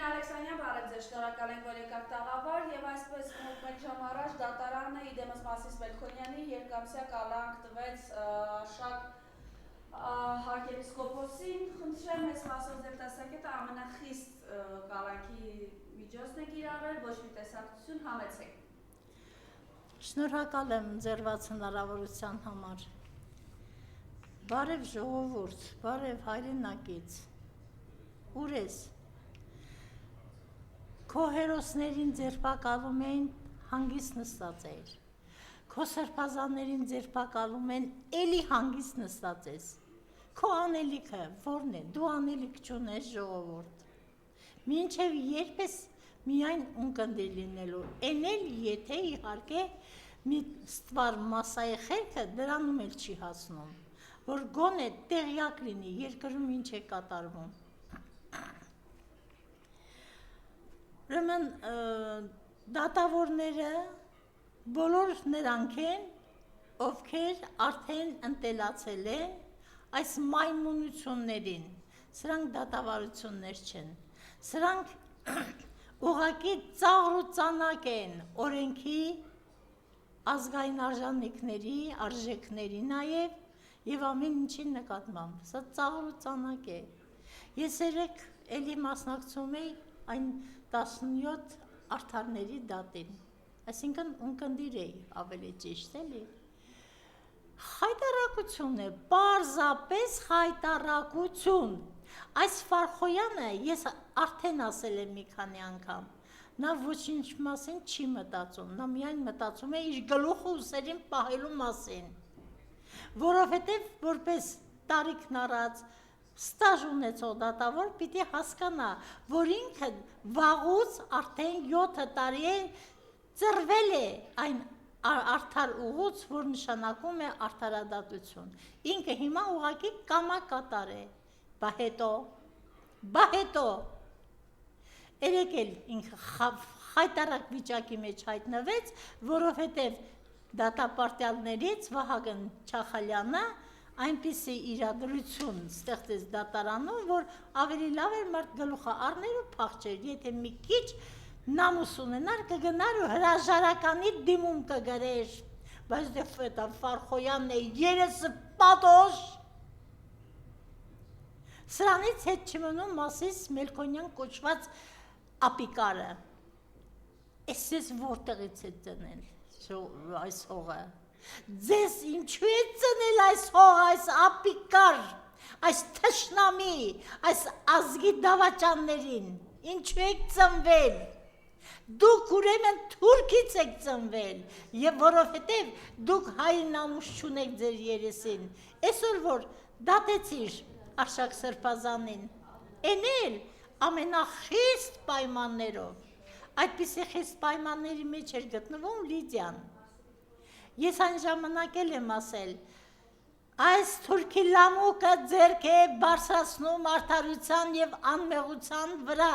Տիկին Ալեքսանյան, բարև ձեզ, շնորհակալ ենք, որ եկաք տաղավար եւ այսպես մոտ մեկ ժամ առաջ դատարանը Իդեմս Մասիս Մելքոնյանի երկամսյա կալանք տվեց Շակ Հարկեպիսկոպոսին, խնդրեմ ես մասով ձեր տեսակետը ամենախիստ կալանքի միջոցն է կիրառել, ոչ մի տեսակցություն, համեցեք։ Շնորհակալ եմ ձերված հնարավորության համար։ Բարև ժողովուրդ, բարև հայրենակից, ուր ես։ Քո հերոսներին ձերբակալում էին, հանգիստ նստած էիր։ Քո սրբազաններին ձերբակալում են, էլի հանգիստ նստած ես։ Քո անելիքը որն է, դու անելիք չունես ժողովուրդ։ Մինչև երբ ես միայն ունկնդի լինելու, են էլ եթե իհարկե մի ստվար մասայի խելքը դրանում էլ չի հասնում, որ գոնե տեղյակ լինի երկրում ինչ է կատարվում։ Ուրեմն դատավորները բոլոր նրանք են, ովքեր արդեն ընտելացել են այս մայմունություններին, սրանք դատավարություններ չեն, սրանք ուղղակի ծաղր ու ծանակ են օրենքի, ազգային արժանինքների, արժեքների նաև եւ ամեն ինչի նկատմամբ, սա ծաղր ու ծանակ է։ Ես երեք էլի մասնակցում էի այն 17 արդարների դատին, այսինքն ունկնդիր էի ավելի ճիշտ էլի։ Խայտարակություն է, պարզապես խայտարակություն։ Այս Ֆարխոյանը ես արդեն ասել եմ մի քանի անգամ, նա ոչինչ մասին չի մտածում, նա միայն մտածում է իր գլուխը ուսերին պահելու մասին, որովհետև որպես տարիքն առած ստաժ ունեցող դատավոր պիտի հասկանա, որ ինքը վաղուց արդեն 7 տարի է ծրվել է այն արդար ուղուց, որ նշանակում է արդարադատություն։ Ինքը հիմա ուղղակի կամակատար է, բա հետո երեք էլ ինքը խայտարակ վիճակի մեջ հայտնվեց, որովհետև դատապարտյալներից Վահագն Չախալյանը այնպիսի իրադրություն ստեղծեց դատարանում, որ ավելի լավ էր մարդ գլուխը առներ ու փախչեր, եթե մի քիչ նամուս ունենար կգնար ու հրաժարականի դիմում կգրեր, բայց դե Ֆարխոյանն է երեսը պատոշ։ Սրանից հետ չմնում Մասիս Մելքոնյան կոչված ապիկարը, ես որտեղից է ծնել այս հողը, ձեզ ինչու է ծնել այս հողը, այս ապիկար, այս թշնամի, այս ազգի դավաճաններին, ինչու եք ծնվել, դուք ուրեմն թուրքից եք ծնվել, և որովհետև դուք հայ նամուս չունեք ձեր երեսին, այսօր որ դատեցիր Արշակ Սրբազանին, են էլ ամենախիստ պայմաններով, այդպիսի խիստ պայմանների մեջ էր գտնվում Լիդիան։ Ես այն ժամանակ էլ եմ ասել, այս թուրքի լամուկը ձեռք է բարձրացնում արդարության և անմեղության վրա,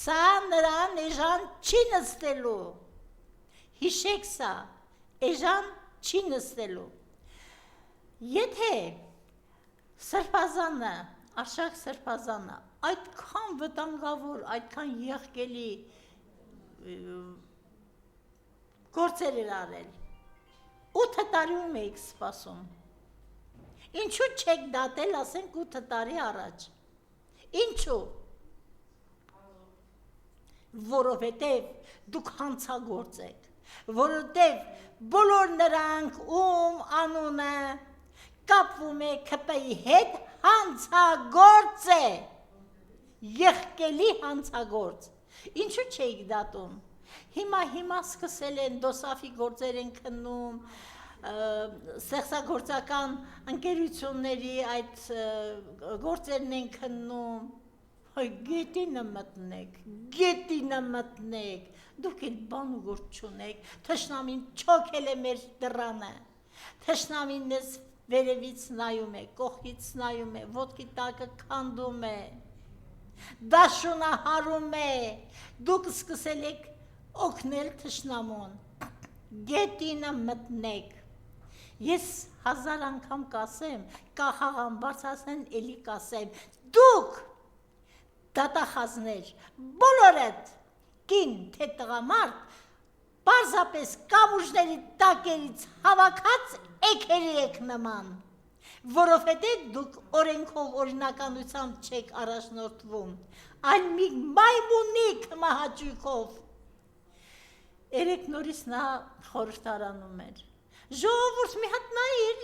սա նրան էժան չի նստելու, հիշեք սա, էժան չի նստելու։ Եթե Սրբազանը, Արշակ Սրբազանը այդքան վտանգավոր, այդքան եղկելի գործեր էր արել, 8 տարիում էիք սպասում, ինչու չեք դատել, ասենք 8 տարի առաջ, ինչու, որովհետև դուք հանցագործ եք, որովհետև բոլոր նրանք ում անունը կապվում է ՔՊ-ի հետ հանցագործ է, եղկելի հանցագործ, ինչու չեիք դատում, հիմա սկսել են դոսաֆի գործեր են քննում, ստեղծագործական ընկերությունների այդ գործերն են քննում, գետինը մտնեք, դուք էլ բան ու գործ չունեք, թշնամին չոքել է մեր դռանը, թշնամին ես վերևից նայում է, կողքից նայում է, ոտքի տակը քանդում է, դաշունահարում է, դուք սկսել եք օգնել թշնամուն, գետինը մտնեք, ես 1000 անգամ կասեմ, կախաղան բարձրացնեն էլի կասեմ, դուք դատախազներ, բոլորդ, կին թե տղամարդ, պարզապես կամուրջների տակերից հավաքած էքերի եք նման, որովհետև դուք օրենքով օրինականությամբ չեք առաջնորդվում, այլ մի մայմունի կմահաճույքով։ Երեք նորից նա խորհրդարանում էր։ Ժողովուրդ մի հատ նայիր,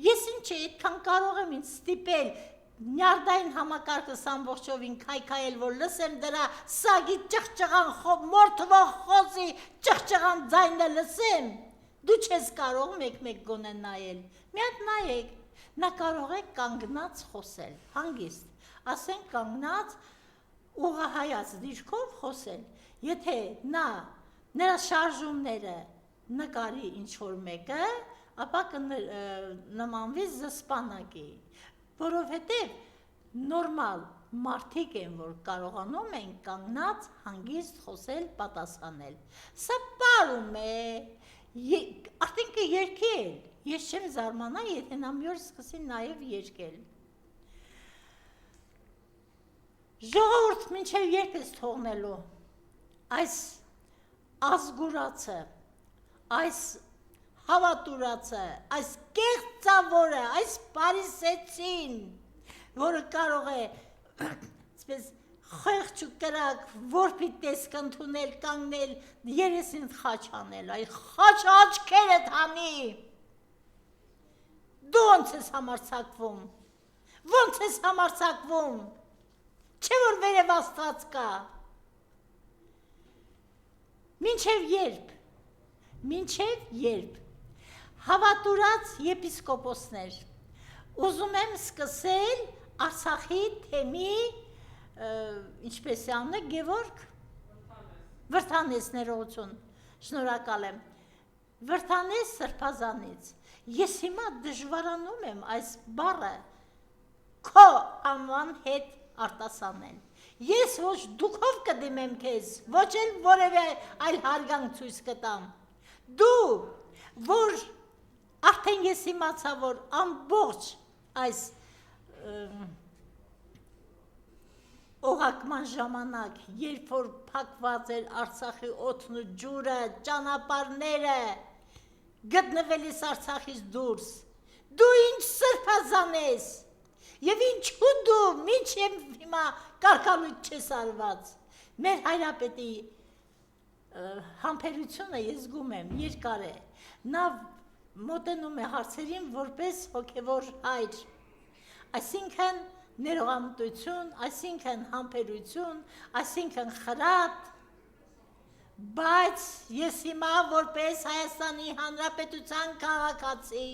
ես ինչ է, այդքան կարող եմ ինձ ստիպել նյարդային համակարգս ամբողջովին քայքայել, որ լսեմ դրա սագի ճղճղան մորթվող խոզի ճղճղան ձայնը լսեմ, դու չես կարող մեկ-մեկ գոնե նայել, մի հատ նայեք, նա կարող է կանգնած խոսել, հանգիստ, ասենք կանգնած ուղղահայաց դիրքով խոսել, եթե նրա շարժումները նկարի ինչ-որ մեկը, ապա կնմանվի զսպանակի, որովհետև նորմալ մարդիկ են, որ կարողանում են կանգնած հանգիստ խոսել, պատասխանել, սա պարում է, արդեն կերքի էլ, ես չեմ զարմանա, եթե նա մի օր սկսի նաև երգել։ Ժողովուրդ մինչև երբ ես թողնելու, այս ազգուրացը, այս հավատուրացը, այս կեղծավորը, այս պարիսեցին, որը կարող է խեղճ ու կրակ որպի տեսք ընդունել, կանգնել, երեսին խաչ անել, այ խաչ աչքերդ հանի, դու ոնց ես համարձակվում, չէ որ վերև Աստված կա, մինչև երբ, հավատուրած եպիսկոպոսներ, ուզում եմ սկսել Արցախի թեմի, ինչպես է անունը, Գևորգ Վրթանես ներողություն, շնորհակալ եմ, Վրթանես Սրբազանից, ես հիմա դժվարանում եմ այս բառը քո անվան հետ արտասանել, ես ոչ դուքով կդիմեմ քեզ, ոչ էլ որևէ այլ հարգանք ցույց կտամ, դու, որ արդեն ես իմացա, որ ամբողջ այս օղակման ժամանակ, երբ որ փակված էր Արցախի օդն ու ջուրը, ճանապարհները, գտնվել ես Արցախից դուրս, դու ինչ սրբազան ես, և ինչու դու մինչև հիմա կարգալույթ չես արված, մեր հայրապետի համբերությունը ես զգում եմ, երկար է, նա մոտենում է հարցերին որպես հոգևոր հայր, այսինքն ներողամտություն, այսինքն համբերություն, այսինքն խրատ, բայց ես հիմա որպես Հայաստանի Հանրապետության քաղաքացի,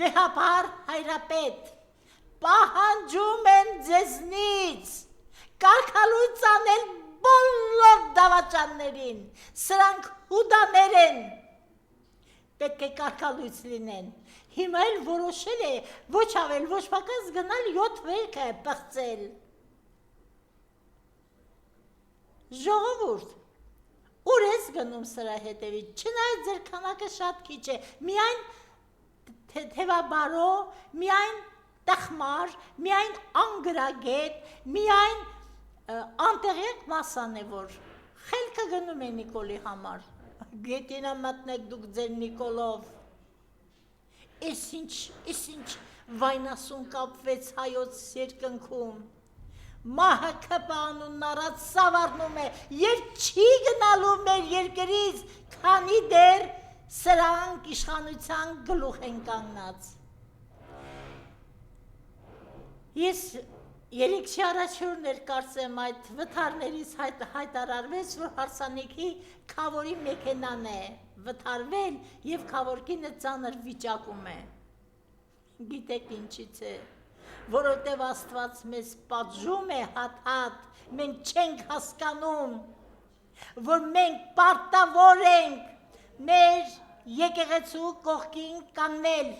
վեհապար հայրապետ, պահանջում եմ ձեզնից կարգալույց անել բոլոր դավաճաններին, սրանք հուդաներ են, պետք է կարգալույց լինեն, հիմա էլ որոշել է ոչ ավել, ոչ պակաս գնալ 7 վերքը պղծել, ժողովուրդ, ուր ես գնում սրա հետևից, չնայած ձեր քանակը շատ քիչ է, միայն թևաբարո, միայն տխմար, միայն անգրագետ, միայն անտեղյակ մասան է, որ խելքը գնում է Նիկոլի համար, գետինը մտնեք դուք ձեր Նիկոլով, ես ինչ վայնասուն կապվեց հայոց երկնքում, մահը կպանունն առած սավառնում է և չի գնալու մեր երկրից, քանի դեր սրանք իշխանության գլուխ են կանգնած։ Ես երեքշի առաջորներ կարծեմ այդ վթարներից հայտարարվեց, որ հարսանիքի քավորի մեքենան է վթարվել և քավորկինը ծանր վիճակում է։ Գիտեք ինչից է, որովհետև Աստված մեզ պատժում է հատ-հատ, մենք չենք հասկանում, որ մենք պարտավոր ենք մեր եկեղեցու կողքին կանգնել։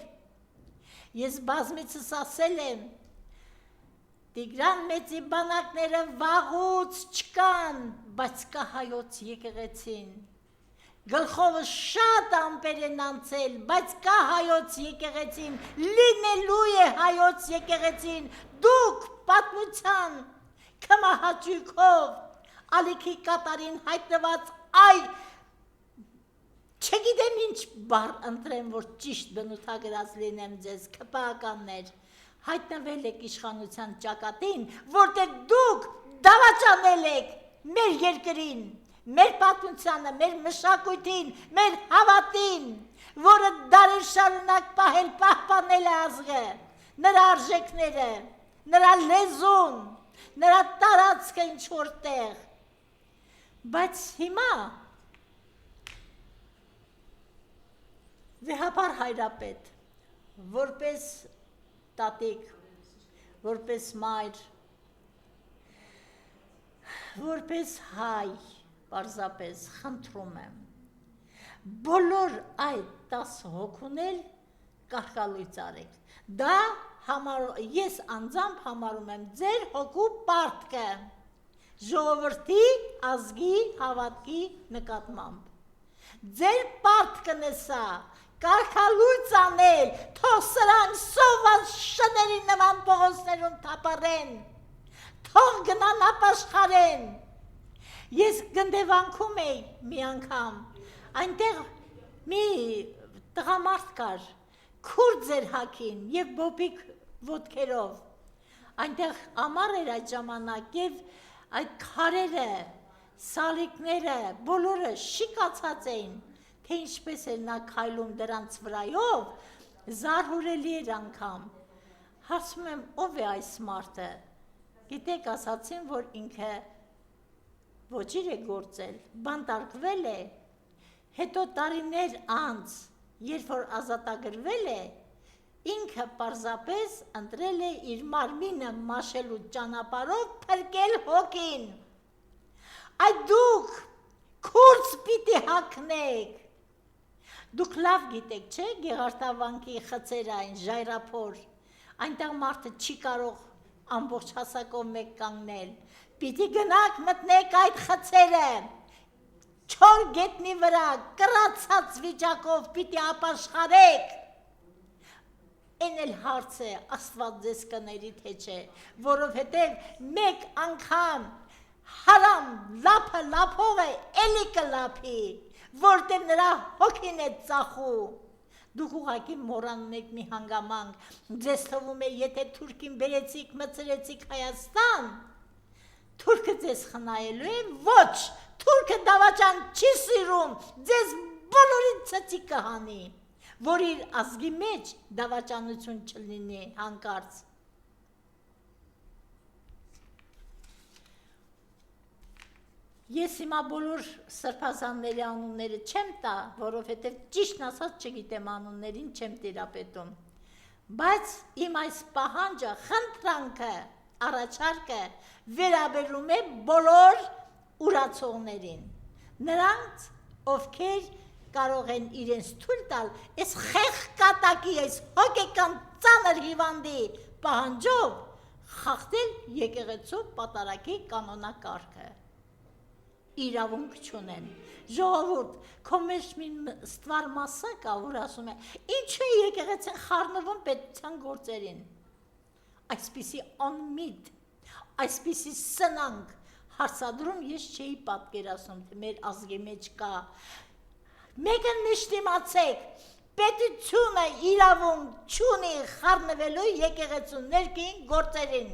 Ես բազմիցս ասել եմ, Տիգրան մեծի բանակները վաղուց չկան, բայց կա հայոց եկեղեցին։ Գլխովը շատ ամպեր են անցել, բայց կա հայոց եկեղեցին, լինելու է հայոց եկեղեցին, դուք պատմության կմահաճույքով ալիքի կատարին հայտնված չգիտեմ ինչ բառ ընտրեմ, որ ճիշտ բնութագրած լինեմ ձեզ, քպականներ, հայտնվել եք իշխանության ճակատին, որտեղ դուք դավաճանել եք մեր երկրին, մեր պատմությանը, մեր մշակույթին, մեր հավատին, որը դարեր շարունակ պահպանել է ազգը, նրա արժեքները, նրա լեզուն, նրա տարածքը ինչ որտեղ, բայց հիմա վեհապար հայրապետ, որպես տատիկ, որպես մայր, որպես հայ, պարզապես խնդրում եմ, բոլոր այդ 10 հոգունել կարգալույծ արեք, դա ես անձամբ համարում եմ ձեր հոգու պարտքը, ժողովրդի ազգի հավատքի նկատմամբ, ձեր պարտքն է սա, կարգալույծ անել, թող սրանք սոված շների նման փողոցներում թափառեն, թող գնան ապաշխարեն։ Ես գնդևանքում էի մի անգամ, այնտեղ մի տղամարդ կար, քուրդ էր հագին և բոբիկ ոտքերով, այնտեղ ամառ էր այդ ժամանակ և այդ քարերը, սալիկները, բոլորը շիկացած էին, թե ինչպես էր նա քայլում դրանց վրայով, զարհուրելի էր անգամ։ Հարցում եմ, ով է այս մարդը։ Գիտեք, ասացին, որ ինքը ոչիր է գործել, բանտարկվել է, հետո տարիներ անց, երբ որ ազատագրվել է, ինքը պարզապես ընտրել է իր մարմինը մաշելու ճանապարհով փրկել հոգին։ Այդ դուք քուրձ պիտի հագնեք։ Դուք լավ գիտեք, չէ, Գեղարդավանքի խցերը այն ժայռափոր, այնտեղ մարդը չի կարող ամբողջ հասակով մեկ կանգնել, պիտի գնաք մտնեք այդ խցերը, չոր գետնի վրա, կրացած վիճակով պիտի ապաշխարեք, են էլ հարց է, Աստված ձեզ կների թե չէ, որովհետև մեկ անգամ հարամ լափը լափող է, էլի կլափի, որտեղ նրա հոգին է ծախու, դուք ուղղակի մոռանում եք մի հանգամանք, ձեզ թվում է, եթե թուրքին բերեցիք, մտցրեցիք Հայաստան, թուրքը ձեզ խնայելու է, ոչ, թուրքը դավաճան չի սիրում, ձեզ բոլորին ցծի կհանի, որ իր ազգի մեջ դավաճանություն չլինի հանկարծ։ Ես հիմա բոլոր սրբազանների անունները չեմ տա, որովհետև ճիշտն ասած չգիտեմ անուններին չեմ տիրապետում, բայց իմ այս պահանջը, խնդրանքը, առաջարկը վերաբերում է բոլոր ուրացողներին, նրանց, ովքեր կարող են իրենց թույլ տալ այս խեղ կատակի, այս հոգեկան ծանր հիվանդի պահանջով խախտել եկեղեցու պատարագի կանոնակարգը։ Իրավունք չունեն։ Ժողովուրդ, քո մեջ մի ստվար մասա կա, որ ասում է, ինչու է եկեղեցին խառնվում պետության գործերին։ Այսպիսի անմիտ, այսպիսի սնանկ հարցադրում ես չէի պատկերացնում, թե մեր ազգի մեջ կա։ Մեկը միշտ իմացեք, պետությունը իրավունք չունի խառնվելու եկեղեցու ներքին գործերին։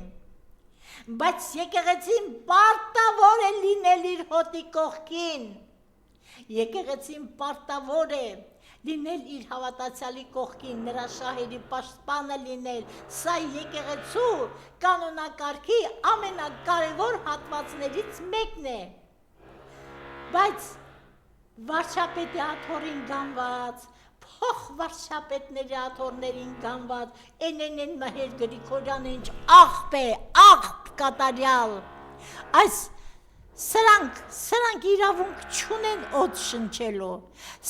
Բայց եկեղեցին պարտավոր է լինել իր հոտի կողքին, եկեղեցին պարտավոր է լինել իր հավատացյալի կողքին, նրա շահերի պաշտպանը լինել, սա եկեղեցու կանոնակարգի ամենակարևոր հատվածներից մեկն է, բայց վարչապետի աթոռին գանված, փոխվարչապետների աթոռներին գանված, են Մհեր Գրիգորյանը ինչ աղբ է, աղբ կատարյալ, այս սրանք իրավունք չունեն օդ շնչելու,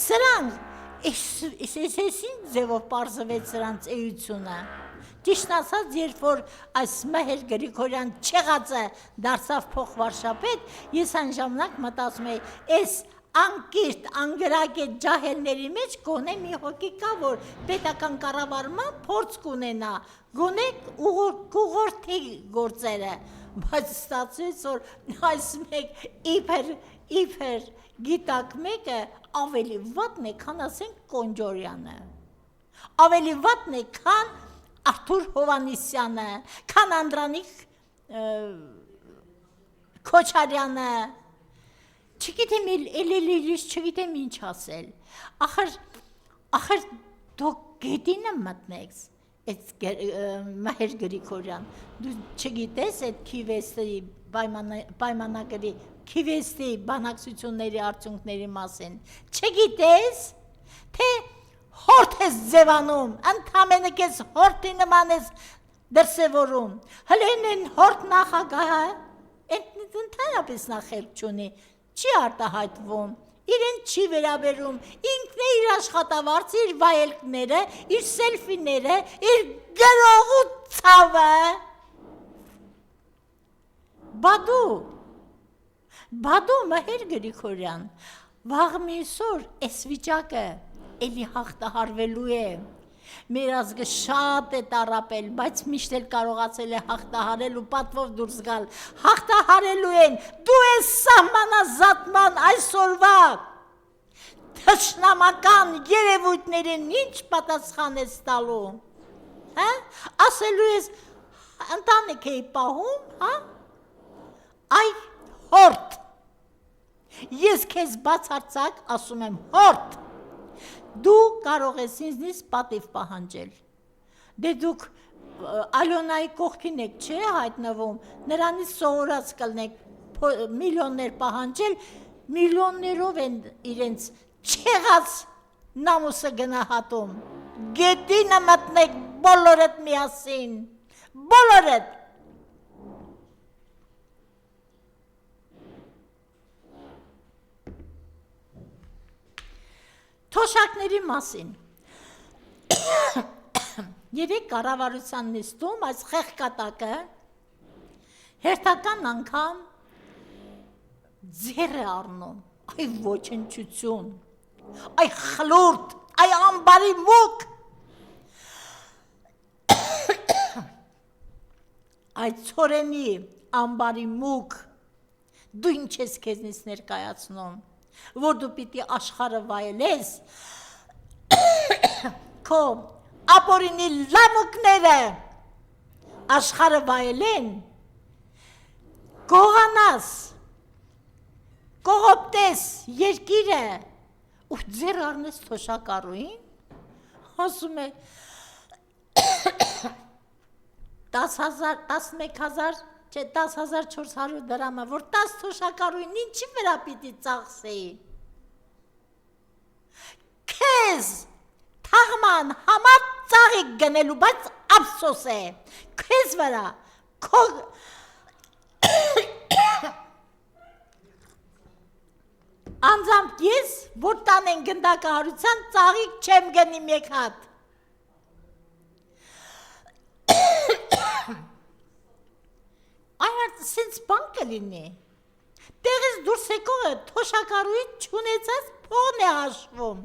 սրանք, իսին ձևով պարզվեց սրանց էությունը, ճիշտ ասած, երբ որ այս Մհեր Գրիգորյան չեղածը դարձավ փոխվարշապետ, ես այն ժամանակ մտածում էի, այս անկիրտ, անգրագետ ջահելների մեջ գոնե մի հոգի կա, որ պետական կառավարման փորձ կունենա, գոնե կուղորդի գործերը, բայց ստացվեց, որ այս մեկ իբր գիտակ մեկը ավելի վատն է, քան ասենք Կոնջորյանը, ավելի վատն է, քան Արթուր Հովանիսյանը, քան Անդրանիկ Քոչարյանը, չգիտեմ չգիտեմ ինչ ասել, ախր դուք գետինը մտնեք, այդ Մհեր Գրիգորյան, դու չգիտես այդ Քիվեստի պայմանագրի Քիվեստի բանակցությունների արդյունքների մասին, չգիտես, թե հորդ ես ձևանում, ընդամենը կես հորդի նման ես դրսևորում, հլեն են հորդ նախագահը, ընդհանրապես նախերք չունի, չի արտահայտվում, իրեն չի վերաբերում, ինքն է իր աշխատավարձը, իր վայելքները, իր սելֆիները, իր գրողու ցավը, բադու Մհեր Գրիգորյան, վաղ միսօր այս վիճակը էլի հաղթահարվելու է, մեր ազգը շատ է տառապել, բայց միշտ էլ կարողացել է հաղթահարել ու պատվով դուրս գալ, հաղթահարելու են, դու ես սահմանազատման այսօրվա թշնամական երևույթներին ինչ պատասխան ես տալու, ասելու ես ընտանիք էի պահում, այ հորդ, ես քեզ բացարձակ ասում եմ հորդ, դու կարող ես ինձնից պատիվ պահանջել, դե դուք Ալյոնայի կողքին եք չէ հայտնվում, նրանից սովորած կլնեք միլիոններ պահանջել, միլիոններով են իրենց չեղած նամուսը գնահատում, գետինը մտնեք բոլորդ միասին, բոլորդ, թոշակների մասին, երեք կառավարության նիստում այս խեղկատակը հերթական անգամ ձեռ է առնում, այ ոչնչություն, այ խլուրդ, այ ամբարի մուկ, այ ցորենի ամբարի մուկ, դու ինչ ես քեզնից ներկայացնում, որ դու պիտի աշխարհը վայելես, քո ապորինի լամուկները աշխարհը վայելեն, գողանաս, կողոպտես երկիրը ու ձեռ առնես թոշակառուին, ասում է 10,400 դրամը, որ 10 թոշակառուին ինչի վրա պիտի ծախսեի, քեզ թաղման համար ծաղիկ գնելու, բայց ափսոս է, քեզ վրա, քո անձամբ ես, որ տանեն գնդակահարության ծաղիկ չեմ գնի մեկ հատ, Այդ սենց բան կլինի, տեղից դուրս եկողը թոշակառուի չունեցած փողն է հաշվում,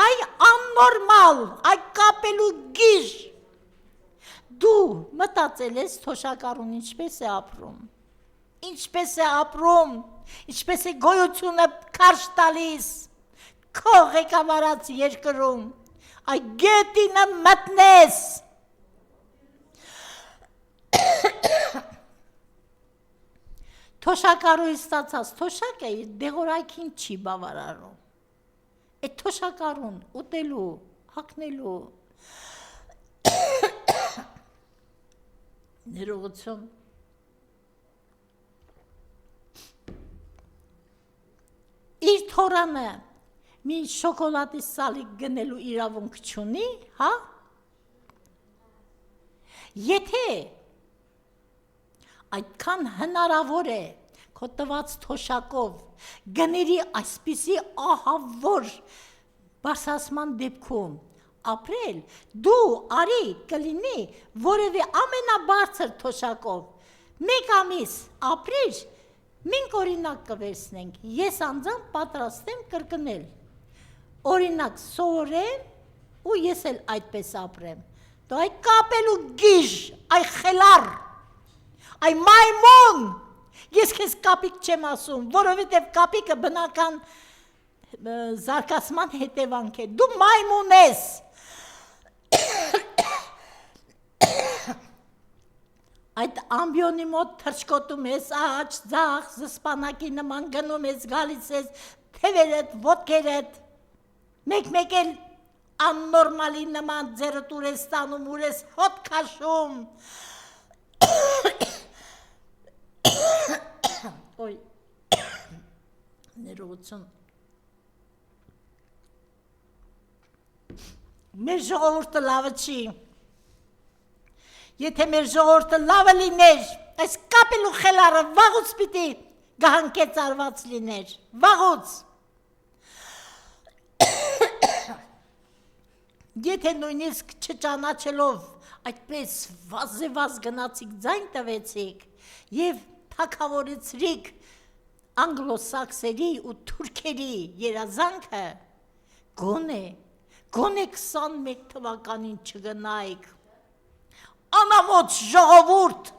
այ աննորմալ, այ կապելու գիժ, դու մտածել ես թոշակառուն ինչպես է ապրում, ինչպես է գոյությունը քարշ տալիս, քո ղեկավարած երկրում, այ գետինը մտնես, թոշակառուի ստացած թոշակը իր դեղորայքին չի բավարարում, այդ թոշակառուն ուտելու, հագնելու, ներողություն, իր թորանը մի շոկոլադի սալիկ գնելու իրավունք չունի, հա? Եթե այդքան հնարավոր է քո տված թոշակով գների այսպիսի ահավոր բարձրացման դեպքում ապրել, դու արի կլինի որևէ ամենաբարձր թոշակով մեկ ամիս ապրիր, Մենք օրինակ կվերցնենք, ես անձամբ պատրաստ եմ կրկնել, օրինակ սովորեմ ու ես էլ այդպես ապրեմ, դու այ կապելու գիժ, այ խելար, այ մայմուն, ես քեզ կապիկ չեմ ասում, որովհետև կապիկը բնական զարգացման հետևանք է, դու մայմուն ես, այդ ամբիոնի մոտ թրջկոտում ես, աջ, ձախ, զսպանակի նման գնում ես, գալիս ես, թևերդ, ոտքերդ, մեկ-մեկ էլ աննորմալի նման ձերդ ուր ես ստանում, ուր ես հոտ քաշում, ոյ, ներողություն, մեր ժողովուրդը լավը չի, եթե մեր ժողովուրդը լավը լիներ, այս կապելու խելարը վաղուց պիտի գահանքեց արված լիներ, վաղուց, եթե նույնիսկ չճանաչելով այդպես վազեվազ գնացիք ձայն տվեցիք և թագավորեցրիք անգլոսաքսերի ու թուրքերի երազանքը, գոնե 21 թվականին չգնայիք, անամոց ժողովուրդ,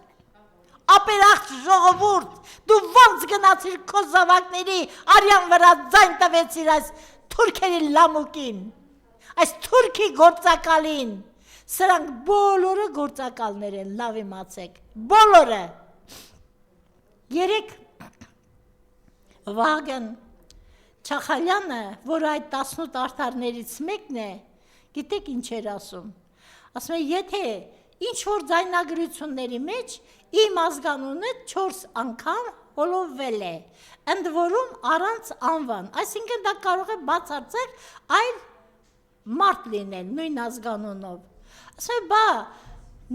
ապերախտ ժողովուրդ, դու ոնց գնացիր քո զավակների արյան վրա ձայն տվեցիր այս թուրքերի լամուկին, այս թուրքի գործակալին, սրանք բոլորը գործակալներ են, լավ իմացեք, բոլորը, երեք Վահագն Չախալյանը, որը այդ 18 արդարներից մեկն է, գիտեք ինչ էր ասում, ասում է, եթե ինչ-որ ձայնագրությունների մեջ իմ ազգանունը 4 անգամ հոլովվել է, ընդ որում առանց անվան, այսինքն դա կարող է բացարձակ այլ մարդ լինել նույն ազգանունով, ասում է, բա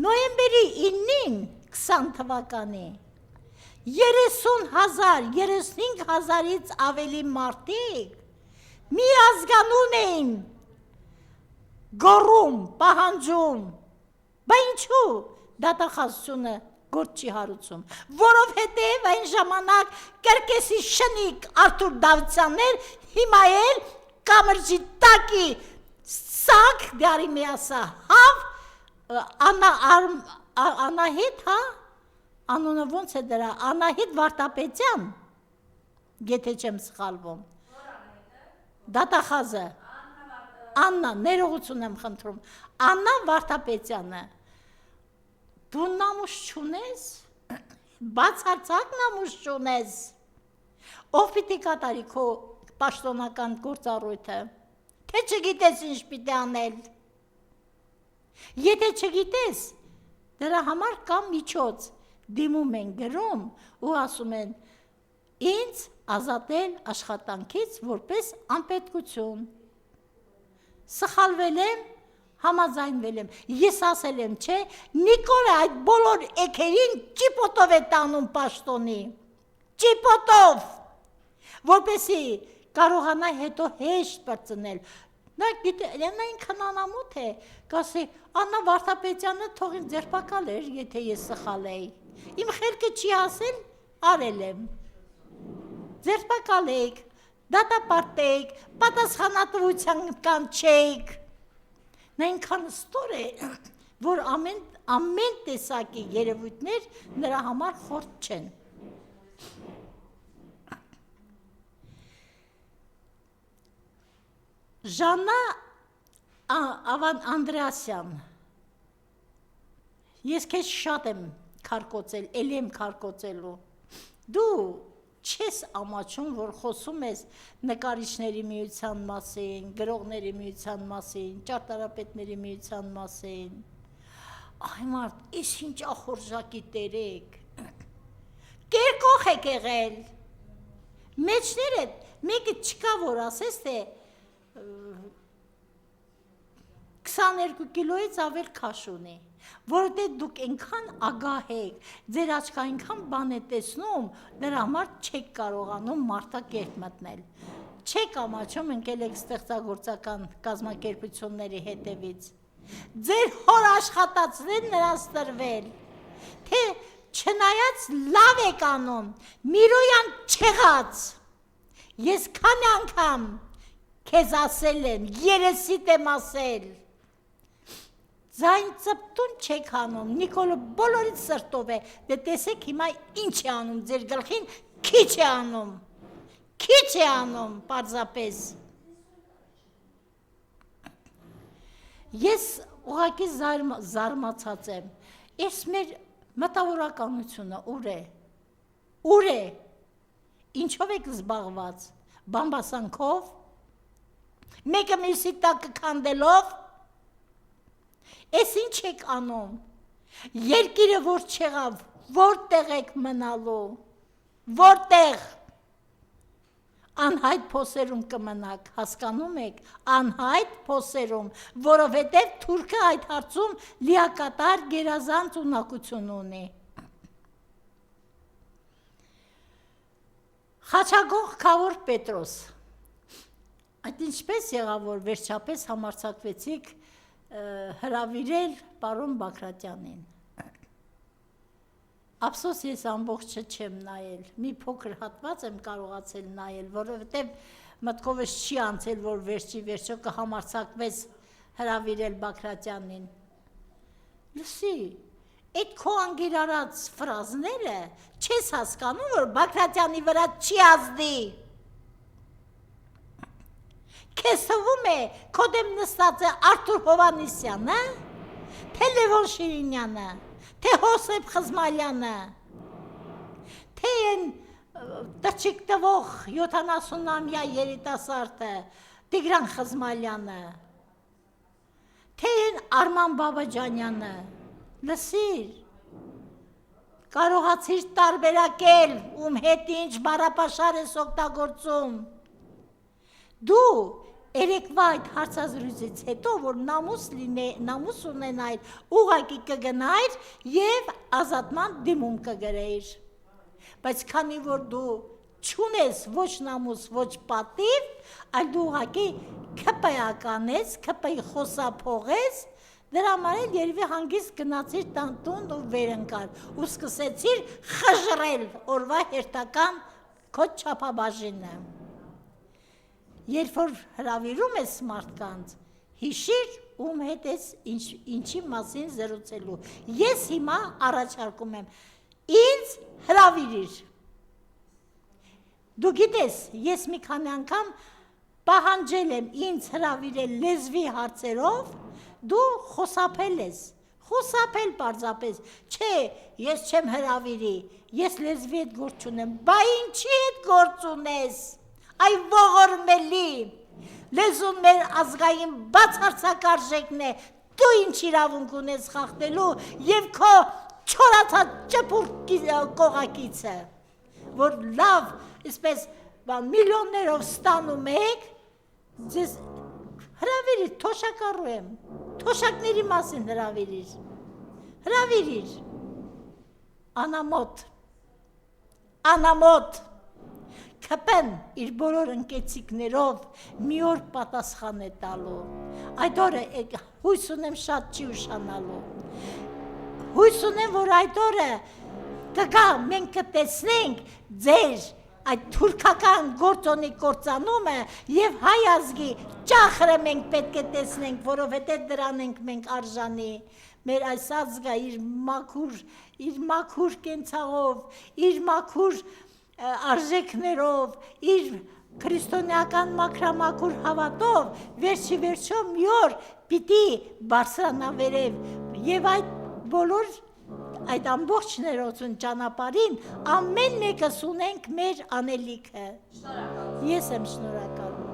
նոյեմբերի 9-ին 20 թվականի 35,000-ից ավելի մարդիկ մի ազգանուն էին գոռում, պահանջում, բա ինչու դատախազությունը գործ չի հարուցում, որովհետև այն ժամանակ կրկեսի շնիկ Արթուր Դավթյաններ հիմա էլ կամրջի տակի սակ դյարի միասա հավ Անահիտ, հա, անունը ոնց է դրա, Անահիտ Վարդապետյան, եթե չեմ սխալվում, դատախազը, Աննա, ներողություն եմ խնդրում, Աննա Վարդապետյանը, դու նամուս չունես, բացարձակ նամուս չունես, ով պիտի կատարի քո պաշտոնական գործառույթը, թե չգիտես ինչ պիտի անել, եթե չգիտես, դրա համար կա միջոց, դիմում են գրում ու ասում են, ինձ ազատել աշխատանքից որպես անպետքություն, սխալվել եմ, համաձայնվել եմ, ես ասել եմ, չէ, Նիկոլը այդ բոլոր էքերին ճիպոտով է տանում պաշտոնի, ճիպոտով, որպեսի կարողանա հետո հեշտ պրծնել, նա ինքն անամոթ է, կասի, Աննա Վարդապետյանը թող ինձ ձերբակալ էր, եթե ես սխալ էի, իմ խելքը չի ասել, արել եմ, ձերբակալեք, դատապարտեք, պատասխանատվության կանչեք, նա ինքան ստոր է, որ ամեն տեսակի երևույթներ նրա համար խորտ չեն։ Ժաննա Անդրեասյան, ես քեզ շատ եմ քարկոծել, էլի եմ քարկոծելու, դու չես ամաչում, որ խոսում ես նկարիչների միության մասին, գրողների միության մասին, ճարտարապետների միության մասին, այ մարդ, իս ինչ ախորժակի տերեք, կերկող եք եղել, մեջներդ, մեկը չկա, որ ասես, թե 22 կիլոից ավել քաշ ունի, որովհետև դուք այնքան ագահ եք, ձեր աչքը այնքան բան է տեսնում, դրա համար չեք կարողանում մարդակերպ մտնել, չեք ամաչում ընկել եք ստեղծագործական կազմակերպությունների հետևից, ձեր հոր աշխատածն են նրանց տրվել, թե չնայած լավ եք անում, Միրոյան չեղած, ես քանի անգամ քեզ ասել եմ, երեսիդ եմ ասել, ձայն ծպտուն չեք անում, Նիկոլը բոլորից սրտով է, դե տեսեք հիմա ինչ է անում, ձեր գլխին քիչ է անում, պարզապես։ Ես ուղղակի զարմացած եմ, ես մեր մտավորականությունը ուր է, ինչով եք զբաղված, բամբասանքով, մեկը մյուսի տակը քանդելով, ես ինչ եք անում, երկիրը որ չեղավ, որտեղ եք մնալու, որտեղ, անհայտ փոսերում կմնաք, հասկանում եք, անհայտ փոսերում, որովհետև թուրքը այդ հարցում լիակատար գերազանց ունակություն ունի։ Խաչագող Քավոր Պետրոս, այդ ինչպես եղավ, որ վերջապես համարձակվեցիք հրավիրել պարոն Բագրատյանին։ Ափսոս ես ամբողջը չեմ նայել, մի փոքր հատված եմ կարողացել նայել, որովհետև մտքովս չի անցել, որ վերջո կհամարձակվես հրավիրել Բագրատյանին։ Լսի, այդ քո անգիրարած ֆրազները չես հասկանում, որ Բագրատյանի վրա չի ազդի։ Քեզ թվում է, քո դեմ նստած է Արթուր Հովհաննիսյանը, թե Լևոն Շիրինյանը, թե Հոսեփ Խզմալյանը, թե են տչիկ տվող 70-ամյա երիտասարդը Տիգրան Խզմալյանը, թե են Արման Բաբաջանյանը, լսիր, կարողացիր տարբերակել, ում հետ ինչ բառապաշար ես օգտագործում, դու երեկվա այդ հարցազրույցից հետո, որ նամուս ունենայր, ուղղակի կգնայր և ազատման դիմում կգրեիր, բայց քանի որ դու չունես ոչ նամուս, ոչ պատիվ, այլ դու ուղղակի քպայական ես, քպայի խոսափող ես, դրա համար էլ երևի հանգիստ գնացիր տուն ու վեր ընկար ու սկսեցիր խժռել օրվա հերթական քո չափաբաժինը։ Երբ որ հրավիրում ես մարդկանց, հիշիր ում հետ ես ինչի մասին զրուցելու։ Ես հիմա առաջարկում եմ, ինձ հրավիրիր։ Դու գիտես, ես մի քանի անգամ պահանջել եմ ինձ հրավիրել լեզվի հարցերով, դու խոսափել ես, խոսափել պարզապես, չէ, ես չեմ հրավիրի, ես լեզվի հետ գործ չունեմ, բա ինչի հետ գործ ունես, այ ողորմելի, լեզուն մեր ազգային բացարձակարժեքն է, դու ինչ իրավունք ունես խախտելու և քո չորացած ճպուր կողակիցը, որ լավ, իսպես միլիոններով ստանում եք, ձեզ հրավիրիր, թոշակառու եմ, թոշակների մասին հրավիրիր, անամոտ, քպեն իր բոլոր ընկեցիկներով մի օր պատասխան է տալու, այդ օրը հույս ունեմ շատ չի ուշանալու, հույս ունեմ, որ այդ օրը կգա, մենք կտեսնենք ձեր այդ թուրքական գործոնի կործանումը և հայ ազգի ճախրը մենք պետք է տեսնենք, որովհետև դրան ենք մենք արժանի, մեր այս ազգը իր մաքուր կենցաղով, իր մաքուր արժեքներով, իր քրիստոնեական մաքրամաքուր հավատով, վերջի վերջո մի օր պիտի բարձրանա վերև և այդ բոլոր այդ ամբողջ ներողություն ճանապարհին ամեն մեկս ունենք մեր անելիքը։ Ես եմ շնորհակալ։